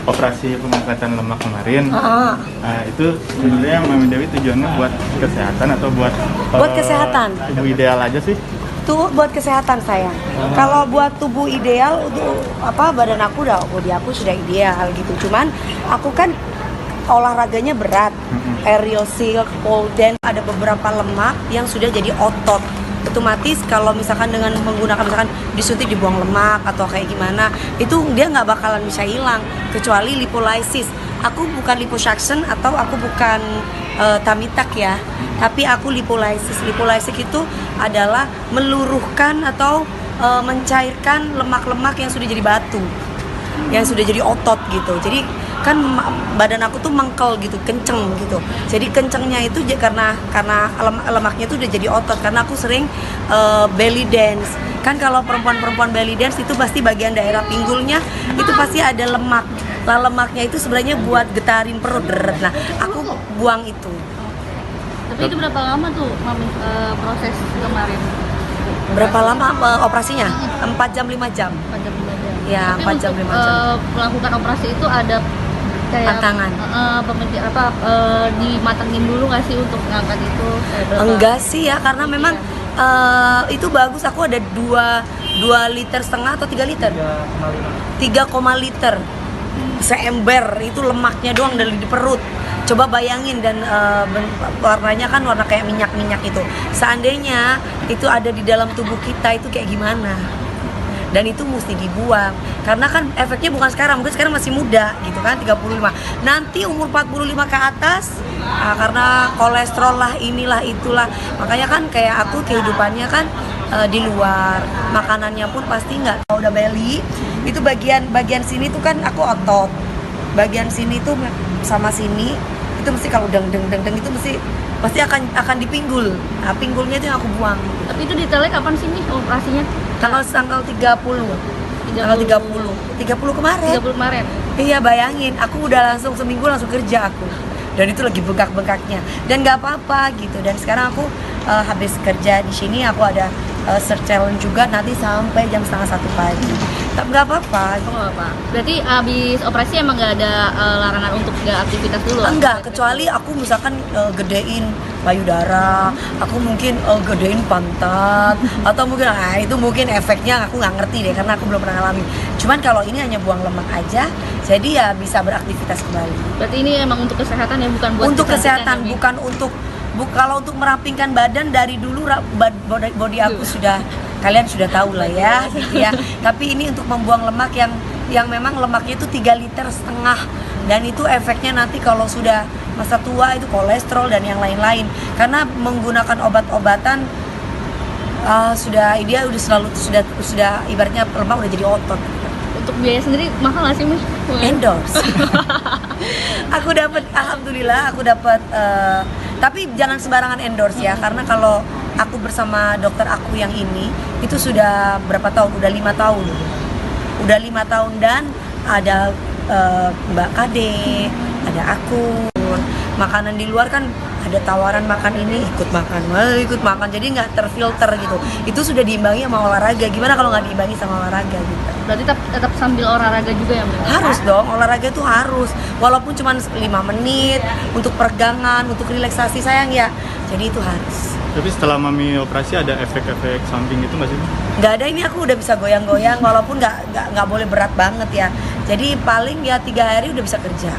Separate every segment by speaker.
Speaker 1: operasi pengangkatan lemak kemarin. Itu sebenarnya Mami Dewi tujuannya buat kesehatan atau buat
Speaker 2: kesehatan?
Speaker 1: Tubuh ideal aja sih.
Speaker 2: Tuh buat kesehatan sayang. Kalau buat tubuh ideal untuk badan aku body aku sudah ideal gitu. Cuman aku kan olahraganya berat. Aerial silk, pole dance, ada beberapa lemak yang sudah jadi otot. Otomatis kalau misalkan dengan menggunakan misalkan disuntik dibuang lemak atau kayak gimana, itu dia nggak bakalan bisa hilang kecuali lipolysis. Aku bukan liposuction atau aku bukan tummy tuck ya, tapi aku lipolysis. Lipolysis itu adalah meluruhkan atau mencairkan lemak-lemak yang sudah jadi batu, yang sudah jadi otot gitu. Jadi kan badan aku tuh mengkel gitu, kenceng gitu. Jadi kencengnya itu karena lemaknya itu udah jadi otot. Karena aku sering belly dance. Kan kalau perempuan belly dance itu pasti bagian daerah pinggulnya itu pasti ada lemak. Nah lemaknya itu sebenarnya buat getarin perut. Nah aku buang itu.
Speaker 3: Tapi itu berapa lama tuh Mami proses kemarin?
Speaker 2: Berapa lama operasinya? 4 jam 5 jam.
Speaker 3: 4 jam 5 jam.
Speaker 2: Ya, 4 jam 5 jam.
Speaker 3: Melakukan operasi itu ada kayak
Speaker 2: tantangan.
Speaker 3: Dimatengin dulu nggak sih untuk ngangkat itu?
Speaker 2: Enggak sih ya, karena memang itu bagus. Aku ada 2,5 liter atau 3 liter? 3,5 liter. Seember itu lemaknya doang dari di perut. Coba bayangin, dan warnanya kan warna kayak minyak-minyak itu. Seandainya itu ada di dalam tubuh kita itu kayak gimana? Dan itu mesti dibuang. Karena kan efeknya bukan sekarang, mungkin sekarang masih muda gitu kan, 35. Nanti umur 45 ke atas, karena kolesterol lah, inilah itulah. Makanya kan kayak aku kehidupannya kan di luar, makanannya pun pasti nggak. Kalau udah belly, itu bagian sini tuh kan aku otot. Bagian sini tuh sama sini itu mesti kalau deng itu pasti akan dipinggul. Nah, pinggulnya itu yang aku buang.
Speaker 3: Tapi itu detailnya kapan sih nih operasinya?
Speaker 2: Tanggal 30 kemarin.
Speaker 3: 30 kemarin.
Speaker 2: Iya, bayangin, aku udah seminggu langsung kerja aku. Dan itu lagi bengkak-bengkaknya. Dan nggak apa-apa gitu. Dan sekarang aku habis kerja di sini, aku ada search challenge juga nanti sampai jam 12:30 pagi. Tapi nggak apa-apa.
Speaker 3: Oh, nggak apa. Berarti abis operasi emang nggak ada larangan untuk nggak aktivitas dulu?
Speaker 2: Enggak, kecuali aku misalkan gedein payudara, aku mungkin gedein pantat, atau mungkin itu mungkin efeknya aku nggak ngerti deh karena aku belum pernah ngalamin. Cuman kalau ini hanya buang lemak aja, jadi ya bisa beraktivitas kembali.
Speaker 3: Berarti ini emang untuk kesehatan ya, bukan buat
Speaker 2: untuk kesehatan, bukan untuk kalau untuk merampingkan badan. Dari dulu body aku sudah, kalian sudah tahu lah ya gitu ya. Tapi ini untuk membuang lemak yang memang lemaknya itu 3,5 liter, dan itu efeknya nanti kalau sudah masa tua itu kolesterol dan yang lain-lain. Karena menggunakan obat-obatan dia sudah ibaratnya lemak udah jadi otot.
Speaker 3: Untuk biaya sendiri mahal nggak sih, Mas?
Speaker 2: Endorse. Aku dapat, alhamdulillah aku dapat. Tapi jangan sembarangan endorse ya, karena kalau aku bersama dokter aku yang ini itu sudah berapa tahun? Udah 5 tahun. Udah 5 tahun, dan ada Mbak Kade, ada aku. Makanan di luar kan ada tawaran makan ini, ikut makan, jadi nggak terfilter gitu. Itu sudah diimbangi sama olahraga. Gimana kalau nggak diimbangi sama olahraga gitu?
Speaker 3: Berarti tetap sambil olahraga juga ya, Mbak?
Speaker 2: Harus dong, olahraga itu harus. Walaupun cuma 5 menit untuk peregangan, untuk relaksasi sayang ya. Jadi itu harus.
Speaker 1: Tapi setelah Mami operasi ada efek-efek samping itu nggak sih?
Speaker 2: Nggak ada, ini aku udah bisa goyang-goyang walaupun nggak boleh berat banget ya. Jadi paling ya 3 hari udah bisa kerja.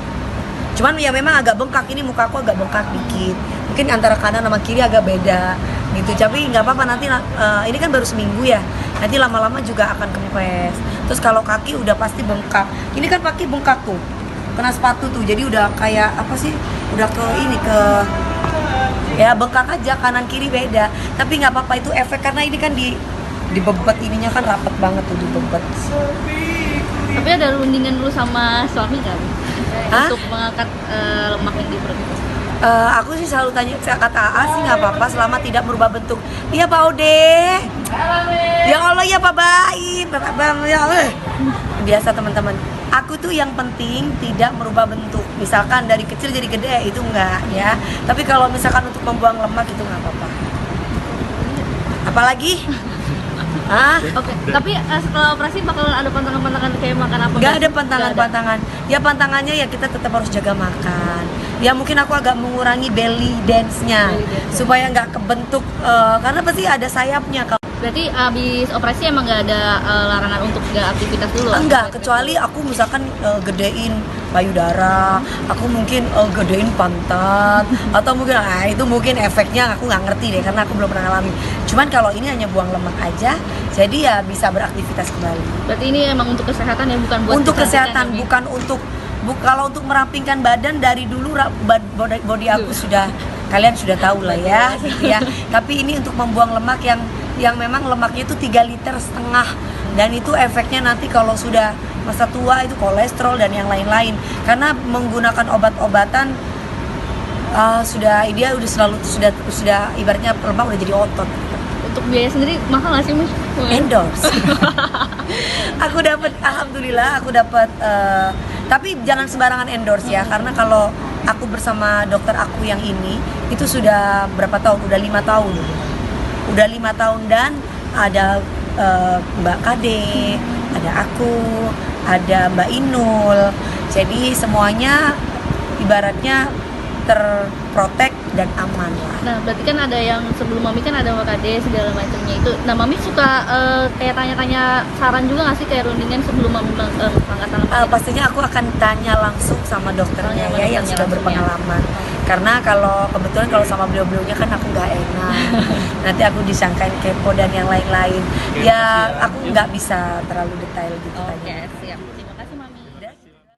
Speaker 2: Cuman ya memang agak bengkak, ini muka aku agak bengkak dikit. Mungkin antara kanan sama kiri agak beda gitu. Tapi nggak apa-apa, nanti ini kan baru seminggu ya. Nanti lama-lama juga akan kempes. Terus kalau kaki udah pasti bengkak. Ini kan kaki bengkak tuh, kena sepatu tuh. Jadi udah kayak apa sih? Udah ya bengkak aja, kanan kiri beda. Tapi nggak apa-apa, itu efek karena ini kan di bebet ininya kan rapet banget tuh di bebet.
Speaker 3: Tapi ada rundingan dulu sama suami kan? Untuk mengangkat lemak yang di perut itu?
Speaker 2: Aku sih selalu tanya, kata AA sih nggak apa-apa selama tidak merubah bentuk. Iya Pak Ode. Ya Allah ya Pak Baim, Bapak Bang ya Allah. Biasa teman-teman. Aku tuh yang penting tidak merubah bentuk. Misalkan dari kecil jadi gede itu enggak ya. Tapi kalau misalkan untuk membuang lemak itu nggak apa-apa. Apalagi
Speaker 3: Oke, tapi setelah operasi bakalan ada pantangan-pantangan kayak makan apa?
Speaker 2: Nggak ada pantangan-pantangan. Ya pantangannya ya kita tetap harus jaga makan. Ya mungkin aku agak mengurangi belly dance-nya supaya nggak kebentuk karena pasti ada sayapnya.
Speaker 3: Berarti abis operasi emang nggak ada larangan untuk nggak aktivitas dulu?
Speaker 2: Enggak, kecuali aku misalkan gedein payudara, aku mungkin gedein pantat, atau mungkin itu mungkin efeknya aku nggak ngerti deh karena aku belum pernah alami. Cuman kalau ini hanya buang lemak aja, jadi ya bisa beraktivitas kembali.
Speaker 3: Berarti ini emang untuk kesehatan ya, bukan buat
Speaker 2: Untuk
Speaker 3: kecantikan,
Speaker 2: kesehatan, bukan untuk kalau untuk merampingkan badan dari dulu body aku sudah kalian sudah tahu lah ya, gitu ya. Tapi ini untuk membuang lemak yang memang lemaknya itu 3,5 liter dan itu efeknya nanti kalau sudah masa tua itu kolesterol dan yang lain-lain karena menggunakan obat-obatan dia sudah ibaratnya lemak udah jadi otot.
Speaker 3: Untuk biaya sendiri mahal nggak sih, Mas?
Speaker 2: Endorse. Alhamdulillah aku dapat tapi jangan sembarangan endorse ya karena kalau aku bersama dokter aku yang ini itu sudah berapa tahun? Udah 5 tahun. Udah 5 tahun dan ada Mbak Kade, ada aku, ada Mbak Inul. Jadi semuanya ibaratnya terprotek dan aman lah.
Speaker 3: Nah, berarti kan ada yang sebelum Mami kan ada Mbak Kade segala macamnya itu. Nah, Mami suka kayak tanya-tanya saran juga nggak sih kayak rundingan sebelum Mami angkatan lemak?
Speaker 2: Pastinya aku akan tanya langsung sama dokternya ya yang sudah berpengalaman. Karena kalau kebetulan kalau sama beliau-beliaunya kan aku nggak enak. Nanti aku disangkain kepo dan yang lain-lain. Ya aku nggak bisa terlalu detail gitu.
Speaker 3: Oke, siap.